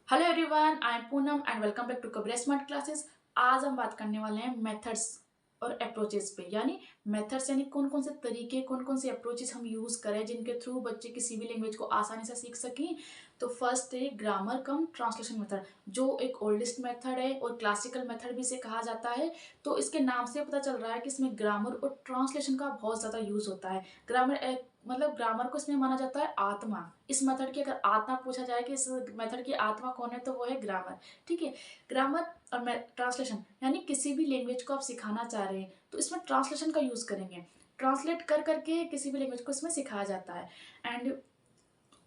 Hello everyone, I am Poonam and welcome back to Kabir smart classes. आज हम बात करने वाले हैं मेथड्स और अप्रोचेस पे, यानी मेथड्स यानी कौन कौन से तरीके, कौन कौन से अप्रोचेस हम यूज करें जिनके थ्रू बच्चे किसी भी लैंग्वेज को आसानी से सीख सकें। तो फर्स्ट है ग्रामर कम ट्रांसलेशन मेथड, जो एक ओल्डेस्ट मेथड है और क्लासिकल मेथड भी इसे कहा जाता है। तो इसके नाम से पता चल रहा है कि इसमें ग्रामर और ट्रांसलेशन का बहुत ज्यादा यूज होता है। ग्रामर मतलब ग्रामर को इसमें माना जाता है आत्मा। इस मेथड की अगर आत्मा पूछा जाए कि इस मेथड की आत्मा कौन है, तो वो है ग्रामर। ठीक है। ग्रामर और ट्रांसलेशन यानी किसी भी लैंग्वेज को आप सिखाना चाह रहे हैं तो इसमें ट्रांसलेशन का यूज करेंगे। ट्रांसलेट कर करके किसी भी लैंग्वेज को इसमें सिखाया जाता है। एंड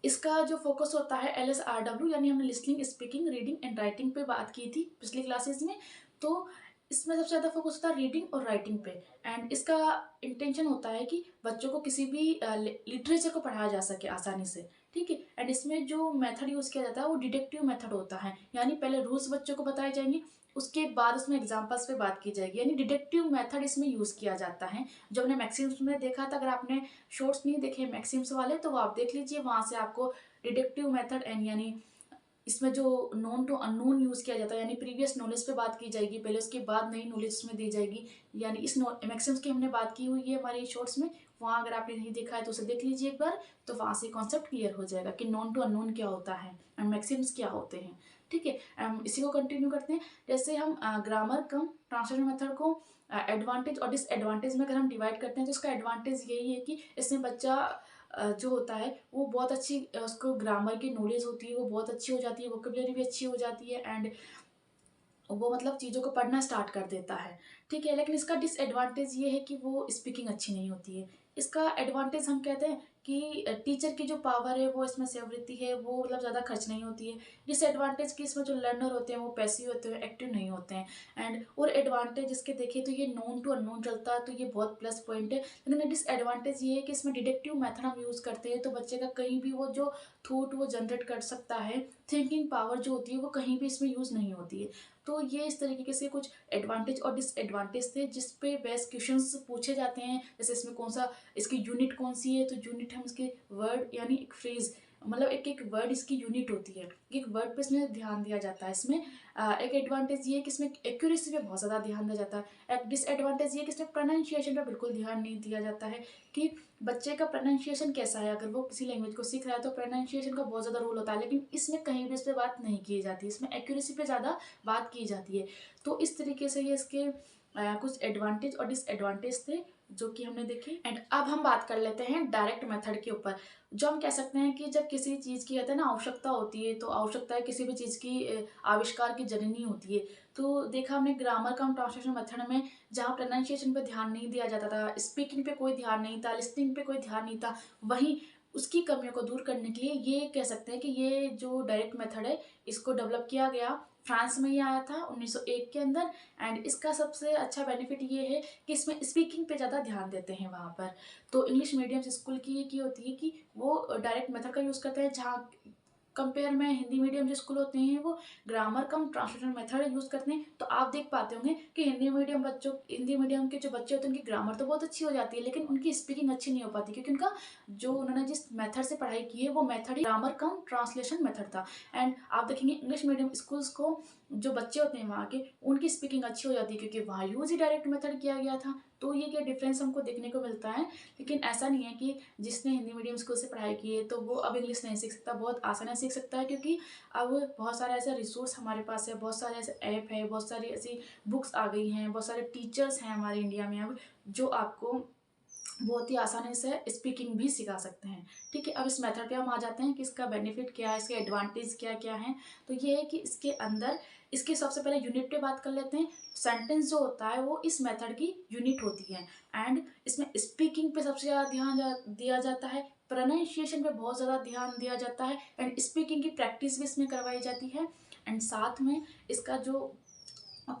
इसका जो फोकस होता है LSRW, यानी हमने listening, speaking, reading and writing पे बात की थी पिछली क्लासेस में। तो इसमें सबसे ज़्यादा फोकस होता है रीडिंग और राइटिंग पे। एंड इसका इंटेंशन होता है कि बच्चों को किसी भी लिटरेचर को पढ़ाया जा सके आसानी से। ठीक है। एंड इसमें जो मेथड यूज़ किया जाता है वो डिडक्टिव मेथड होता है, यानी पहले रूल्स बच्चों को बताए जाएंगे, उसके बाद उसमें एग्जाम्पल्स पे बात की जाएगी, यानी डिडक्टिव मेथड इसमें यूज़ किया जाता है। जो हमने मैक्सिम्स में देखा था, अगर आपने शॉर्ट्स नहीं देखे मैक्सिम्स वाले तो वो आप देख लीजिए, वहाँ से आपको डिडक्टिव मेथड एंड यानी इसमें जो नोन टू अननोन यूज किया जाता है, यानी प्रीवियस नॉलेज पे बात की जाएगी पहले, उसके बाद नई नॉलेज इसमें दी जाएगी। यानी इस मैक्सिम्स की हमने बात की हुई है हमारी शॉर्ट्स में, वहाँ अगर आपने नहीं देखा है तो उसे देख लीजिए एक बार, तो वहाँ से कॉन्सेप्ट क्लियर हो जाएगा कि नॉन टू अननोन क्या होता है एंड मैक्सिम्स क्या होते हैं। ठीक है। इसी को कंटिन्यू करते हैं। जैसे हम ग्रामर कम ट्रांसलेशन मेथड को एडवांटेज और डिसएडवांटेज में अगर हम डिवाइड करते हैं, तो इसका एडवांटेज यही है कि इसमें बच्चा जो होता है वो बहुत अच्छी उसको ग्रामर की नॉलेज होती है, वो बहुत अच्छी हो जाती है, वोकेबलरी भी अच्छी हो जाती है एंड वो मतलब चीज़ों को पढ़ना स्टार्ट कर देता है। ठीक है। लेकिन इसका डिसएडवांटेज ये है कि वो स्पीकिंग अच्छी नहीं होती है। इसका एडवांटेज हम कहते हैं कि टीचर की जो पावर है वो इसमें सेव रहती है, वो मतलब ज़्यादा खर्च नहीं होती है। डिसएडवांटेज कि इसमें जो लर्नर होते हैं वो पैसिव होते हैं, एक्टिव नहीं होते हैं। एंड और एडवांटेज इसके देखें तो ये नोन टू अननोन चलता है, तो ये बहुत प्लस पॉइंट है। लेकिन डिसएडवांटेज ये है कि इसमें डिडक्टिव मेथड हम यूज़ करते हैं तो बच्चे का कहीं भी वो जो थॉट वो जनरेट कर सकता है, थिंकिंग पावर जो होती है वो कहीं भी इसमें यूज़ नहीं होती है। तो ये इस तरीके से कुछ एडवांटेज और डिसएडवांटेज थे जिस पे बेस्ट क्वेश्चंस पूछे जाते हैं। जैसे इसमें कौन सा, इसकी यूनिट कौन सी है, तो यूनिट हम इसके वर्ड यानी एक फ्रेज, मतलब एक एक वर्ड इसकी यूनिट होती है, एक वर्ड पे इसमें ध्यान दिया जाता है। इसमें एक एडवांटेज ये है कि इसमें एक्यूरेसी पे बहुत ज़्यादा ध्यान दिया जाता है। एक डिसएडवांटेज ये कि इसमें प्रोनाउंसिएशन पे बिल्कुल ध्यान नहीं दिया जाता है कि बच्चे का प्रोनाउंसिएशन कैसा है। अगर वो किसी लैंग्वेज को सीख रहा है तो प्रोनाउंसिएशन का बहुत ज़्यादा रोल होता है, लेकिन इसमें कहीं भी इस पर बात नहीं की जाती, इसमें एक्यूरेसी पे ज़्यादा बात की जाती है। तो इस तरीके से ये इसके कुछ एडवांटेज और डिसएडवांटेज थे जो कि हमने देखे। एंड अब हम बात कर लेते हैं डायरेक्ट मेथड के ऊपर। जो हम कह सकते हैं कि जब किसी चीज़ की कहते हैं ना आवश्यकता होती है, तो आवश्यकता है किसी भी चीज़ की आविष्कार की जननी होती है। तो देखा हमने ग्रामर का ट्रांसलेशन मेथड में, जहाँ प्रोनाउंसिएशन पे ध्यान नहीं दिया जाता था, स्पीकिंग पे कोई ध्यान नहीं था, लिसनिंग पे कोई ध्यान नहीं था, वहीं उसकी कमियों को दूर करने के लिए ये कह सकते हैं कि ये जो डायरेक्ट मेथड है इसको डेवलप किया गया, फ्रांस में ही आया था 1901 के अंदर। एंड इसका सबसे अच्छा बेनिफिट ये है कि इसमें स्पीकिंग पे ज़्यादा ध्यान देते हैं वहाँ पर। तो इंग्लिश मीडियम स्कूल की ये की होती है कि वो डायरेक्ट मेथड का यूज़ करते हैं, जहाँ कंपेयर में हिंदी मीडियम जो स्कूल होते हैं वो ग्रामर कम ट्रांसलेशन मेथड यूज़ करते हैं। तो आप देख पाते होंगे कि हिंदी मीडियम के जो बच्चे होते हैं उनकी ग्रामर तो बहुत अच्छी हो जाती है, लेकिन उनकी स्पीकिंग अच्छी नहीं हो पाती, क्योंकि उनका जो उन्होंने जिस मेथड से पढ़ाई की है वो मेथड ही ग्रामर कम ट्रांसलेशन मेथड था। एंड आप देखेंगे इंग्लिश मीडियम स्कूल्स को जो बच्चे होते हैं वहाँ के, उनकी स्पीकिंग अच्छी हो जाती है क्योंकि वहाँ यूज़ ही डायरेक्ट मेथड किया गया था। तो ये क्या डिफरेंस हमको देखने को मिलता है। लेकिन ऐसा नहीं है कि जिसने हिंदी मीडियम स्कूल से पढ़ाई की है तो वो अब इंग्लिश नहीं सीख सकता, बहुत आसानी से सीख सकता है, क्योंकि अब बहुत सारे ऐसे रिसोर्स हमारे पास है, बहुत सारे ऐसे ऐप है, बहुत सारी ऐसी बुक्स आ गई हैं, बहुत सारे टीचर्स हैं हमारे इंडिया में अब, जो आपको बहुत ही आसानी से स्पीकिंग भी सिखा सकते हैं। ठीक है। अब इस मेथड पे हम आ जाते हैं कि इसका बेनिफिट क्या है, इसके एडवांटेज क्या क्या हैं। तो ये है कि इसके अंदर, इसके सबसे पहले यूनिट पे बात कर लेते हैं। सेंटेंस जो होता है वो इस मेथड की यूनिट होती है। एंड इसमें स्पीकिंग पे सबसे ज़्यादा ध्यान दिया जाता है, प्रोनाउंसिएशन पे बहुत ज़्यादा ध्यान दिया जाता है, एंड स्पीकिंग की प्रैक्टिस भी इसमें करवाई जाती है। एंड साथ में इसका जो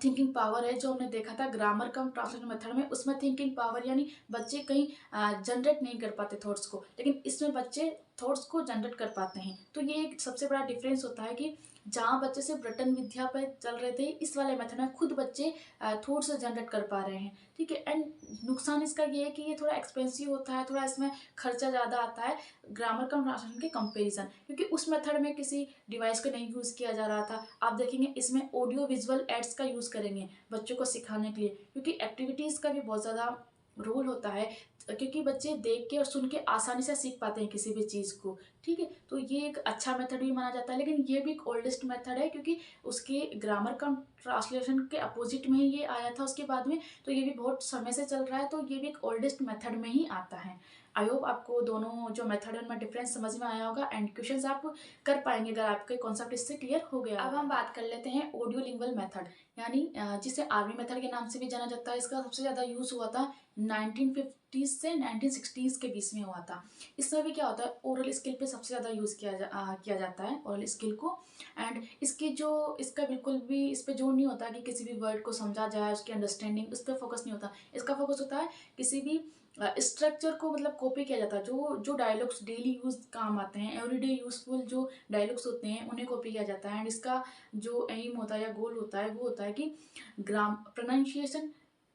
थिंकिंग पावर है, जो हमने देखा था ग्रामर कम ट्रांसलेशन मेथड में, उसमें थिंकिंग पावर यानी बच्चे कहीं जनरेट नहीं कर पाते थॉट्स को, लेकिन इसमें बच्चे थॉट्स को जनरेट कर पाते हैं। तो ये एक सबसे बड़ा डिफरेंस होता है कि जहाँ बच्चे सिर्फ रटन विद्या पर चल रहे थे, इस वाले मेथड में खुद बच्चे थॉट्स जनरेट कर पा रहे हैं। ठीक है। एंड नुकसान इसका ये है कि ये थोड़ा एक्सपेंसिव होता है, थोड़ा इसमें खर्चा ज़्यादा आता है ग्रामर कम ट्रांसलेशन के कंपेरिजन, क्योंकि उस मेथड में किसी डिवाइस को नहीं यूज़ किया जा रहा था। आप देखेंगे इसमें ऑडियो विजुअल एड्स का यूज़ करेंगे बच्चों को सिखाने के लिए, क्योंकि एक्टिविटीज़ का भी बहुत ज़्यादा रोल होता है, क्योंकि बच्चे देख के और सुन के आसानी से सीख पाते हैं किसी भी चीज़ को। ठीक है। तो ये एक अच्छा मेथड भी माना जाता है, लेकिन ये भी एक ओल्डेस्ट मेथड है, क्योंकि उसके ग्रामर का ट्रांसलेशन के अपोजिट में ही ये आया था उसके बाद में। तो ये भी बहुत समय से चल रहा है, तो ये भी एक ओल्डेस्ट मेथड में ही आता है। आई होप आपको दोनों जो मेथड है उनमें डिफरेंस समझ में आया होगा एंड क्वेश्चंस आप कर पाएंगे अगर आपके कॉन्सेप्ट इससे क्लियर हो गया। अब हम बात कर लेते हैं ऑडियो लिंगुअल मेथड, यानी जिसे आर्मी मेथड के नाम से भी जाना जाता है। इसका सबसे ज़्यादा यूज़ हुआ था 1950s से 1960s के बीच में हुआ था। इसमें भी क्या होता है, ओरल स्किल पे सबसे ज़्यादा यूज़ किया जाता है ओरल स्किल को। एंड इसका बिल्कुल भी इस पे जोर नहीं होता कि किसी भी वर्ड को समझा जाए, उसकी अंडरस्टैंडिंग, उस पर फोकस नहीं होता। इसका फोकस होता है किसी भी स्ट्रक्चर को मतलब कॉपी किया जाता है। जो डायलॉग्स डेली यूज काम आते हैं, एवरीडे यूजफुल जो डायलॉग्स होते हैं, उन्हें कॉपी किया जाता है। एंड इसका जो एम होता है या गोल होता है वो होता है कि प्रोनाउंसिएशन,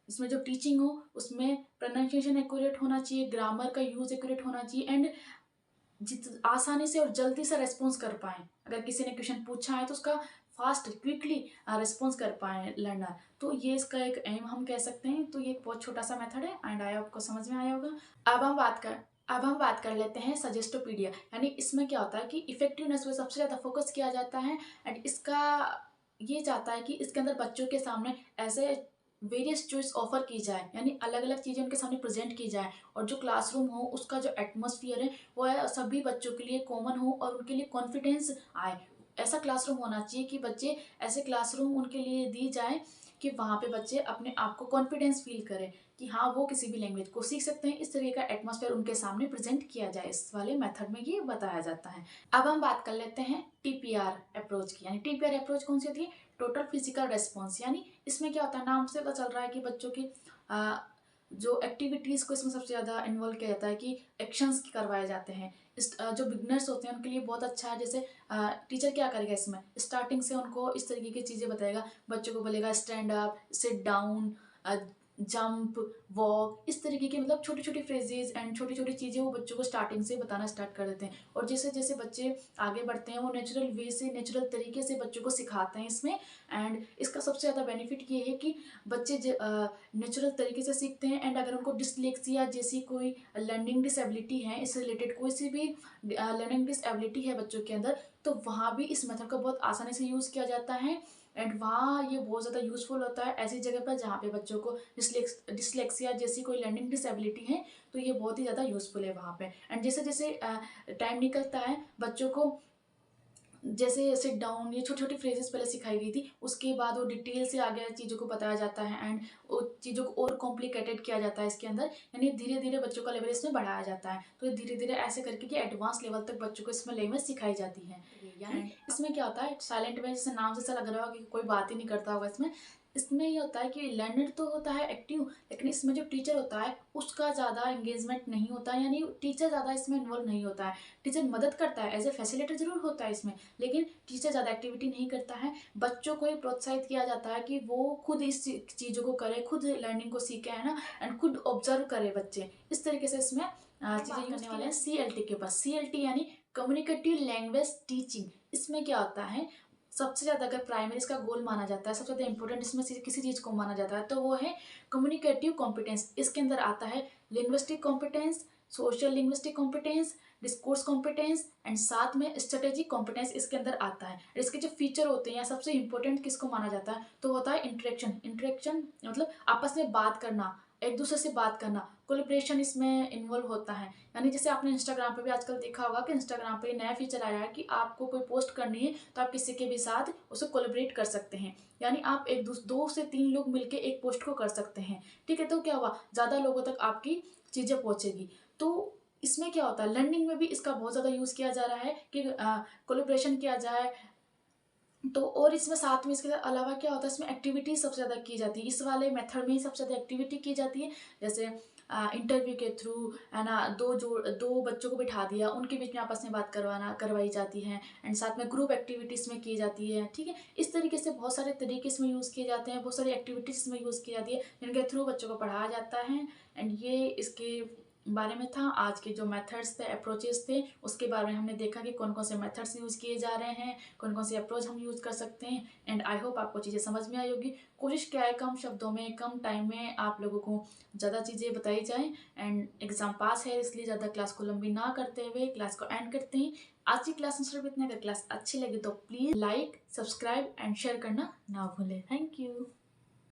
इसमें जो टीचिंग हो उसमें प्रोनाउंसिएशन एक्यूरेट होना चाहिए, ग्रामर का यूज एक्यूरेट होना चाहिए, एंड आसानी से और जल्दी से रेस्पॉन्स कर पाएँ। अगर किसी ने क्वेश्चन पूछा है तो उसका फास्ट क्विकली रिस्पॉन्स कर पाएँ लर्नर। तो ये इसका एक एम हम कह सकते हैं। तो ये एक बहुत छोटा सा मेथड है एंड आई आपको समझ में आया होगा। अब हम बात कर लेते हैं सजेस्टोपीडिया, यानी इसमें क्या होता है कि इफेक्टिवनेस पे सबसे ज़्यादा फोकस किया जाता है। एंड इसका ये चाहता है कि इसके अंदर बच्चों के सामने ऐसे वेरियस चॉइस ऑफर की जाए, यानी अलग अलग चीज़ें उनके सामने प्रेजेंट की जाए, और जो क्लासरूम हो उसका जो एटमॉस्फियर है वो है सभी बच्चों के लिए कॉमन हो और उनके लिए कॉन्फिडेंस आए। ऐसा क्लासरूम होना चाहिए कि बच्चे ऐसे क्लासरूम उनके लिए दी जाए कि वहाँ पे बच्चे अपने आप को कॉन्फिडेंस फील करें कि हाँ वो किसी भी लैंग्वेज को सीख सकते हैं। इस तरीके का एटमॉस्फेयर उनके सामने प्रेजेंट किया जाए, इस वाले मेथड में ये बताया जाता है। अब हम बात कर लेते हैं टीपीआर अप्रोच की, यानी टीपीआर अप्रोच कौन सी होती है, टोटल फिजिकल रेस्पॉन्स। यानी इसमें क्या होता है, नाम से पता चल रहा है कि बच्चों की जो एक्टिविटीज़ को इसमें सबसे ज़्यादा इन्वॉल्व किया जाता है कि एक्शंस करवाए जाते हैं। जो बिगनर्स होते हैं उनके लिए बहुत अच्छा है। जैसे टीचर क्या करेगा, इसमें स्टार्टिंग से उनको इस तरीके की चीज़ें बताएगा। बच्चों को बोलेगा stand up, sit down, jump, walk, इस तरीके की मतलब छोटी छोटी फ्रेजेज एंड छोटी छोटी चीज़ें वो बच्चों को स्टार्टिंग से बताना स्टार्ट कर देते हैं। और जैसे जैसे बच्चे आगे बढ़ते हैं वो नेचुरल वे से, नेचुरल तरीके से बच्चों को सिखाते हैं इसमें। एंड इसका सबसे ज़्यादा बेनिफिट ये है कि बच्चे नेचुरल तरीके से सीखते हैं। एंड अगर उनको डिसलेक्सिया जैसी कोई लर्निंग डिसेबिलिटी है, इससे रिलेटेड कोई सी भी लर्निंग डिसेबिलिटी है बच्चों के अंदर, तो वहाँ भी इस मेथड का बहुत आसानी से यूज़ किया जाता है। एंड वहाँ ये बहुत ज़्यादा यूज़फुल होता है ऐसी जगह पर जहाँ पे बच्चों को डिसलेक्सिया जैसी कोई लर्निंग डिसेबिलिटी है, तो ये बहुत ही ज़्यादा यूज़फुल है वहाँ पे। एंड जैसे जैसे टाइम निकलता है बच्चों को जैसे सिट डाउन, ये छोटी छोटी फ्रेजेस पहले सिखाई गई थी, उसके बाद वो डिटेल से आगे चीज़ों को बताया जाता है एंड वो चीज़ों को और कॉम्प्लिकेटेड किया जाता है इसके अंदर, यानी धीरे धीरे बच्चों का लेवल इसमें बढ़ाया जाता है। तो धीरे धीरे ऐसे करके कि एडवांस लेवल तक बच्चों को इसमें लैंग्वेज सिखाई जाती है। यानी इसमें क्या होता है, साइलेंट में जैसे नाम से ऐसा लग रहा होगा कि कोई बात ही नहीं करता होगा। इसमें ये होता है कि लर्नर तो होता है एक्टिव, लेकिन इसमें जो टीचर होता है उसका ज़्यादा एंगेजमेंट नहीं होता है, यानी टीचर ज़्यादा इसमें इन्वॉल्व नहीं होता है। टीचर मदद करता है, एज ए फैसिलिटेटर जरूर होता है इसमें, लेकिन टीचर ज़्यादा एक्टिविटी नहीं करता है। बच्चों को ही प्रोत्साहित किया जाता है कि वो खुद इस चीज़ों को करे, खुद लर्निंग को सीखे, है ना, एंड खुद ऑब्जर्व करे बच्चे। इस तरीके से इसमें चीज़ें करने वाले हैं CLT के पास। CLT यानी कम्युनिकेटिव लैंग्वेज टीचिंग। इसमें क्या होता है, सबसे ज़्यादा अगर प्राइमरी इसका गोल माना जाता है, सबसे ज़्यादा इंपॉर्टेंट इसमें किसी चीज़ को माना जाता है तो वो है कम्युनिकेटिव कॉम्पिटेंस। इसके अंदर आता है linguistic competence, social linguistic competence, discourse competence, and साथ में स्ट्रेटेजिक कॉम्पिटेंस इसके अंदर आता है। इसके जो फीचर होते हैं या सबसे इंपॉर्टेंट किसको माना जाता है, तो होता है इंटरेक्शन। इंटरेक्शन मतलब आपस में बात करना, एक दूसरे से बात करना, कोलिब्रेशन इसमें इन्वॉल्व होता है। यानी जैसे आपने इंस्टाग्राम पे भी आजकल देखा होगा कि इंस्टाग्राम पे नया फीचर आया है कि आपको कोई पोस्ट करनी है तो आप किसी के भी साथ उसे कोलिब्रेट कर सकते हैं, यानी आप एक दो से तीन लोग मिलके एक पोस्ट को कर सकते हैं। ठीक है, तो क्या हुआ, ज़्यादा लोगों तक आपकी चीज़ें पहुँचेगी। तो इसमें क्या होता है, लर्निंग में भी इसका बहुत ज़्यादा यूज़ किया जा रहा है कि कोलिब्रेशन किया जाए। तो और इसमें साथ में इसके अलावा क्या होता है, इसमें एक्टिविटी सबसे ज़्यादा की जाती है। इस वाले मेथड में ही सबसे ज़्यादा एक्टिविटी की जाती है। जैसे इंटरव्यू के थ्रू है ना, दो बच्चों को बिठा दिया, उनके बीच में आपस में बात करवाई जाती है, एंड साथ में ग्रुप एक्टिविटीज़ में की जाती है। ठीक है, इस तरीके से बहुत सारे तरीके इसमें यूज़ किए जाते हैं, बहुत सारी एक्टिविटीज़ इसमें यूज़ की जाती है जिनके थ्रू बच्चों को पढ़ाया जाता है। एंड ये इसके बारे में था। आज के जो मेथड्स थे, अप्रोचेस थे, उसके बारे में हमने देखा कि कौन कौन से मेथड्स यूज़ किए जा रहे हैं, कौन कौन से अप्रोच हम यूज़ कर सकते हैं। एंड आई होप आपको चीज़ें समझ में आई होगी। कोशिश क्या है, कम शब्दों में कम टाइम में आप लोगों को ज़्यादा चीज़ें बताई जाएँ। एंड एग्ज़ाम पास है, इसलिए ज़्यादा क्लास को लंबी ना करते हुए क्लास को एंड करते हैं। आज की क्लास में सिर्फ इतना। अगर क्लास अच्छी लगी तो please like, subscribe and share करना ना भूलें। Thank you.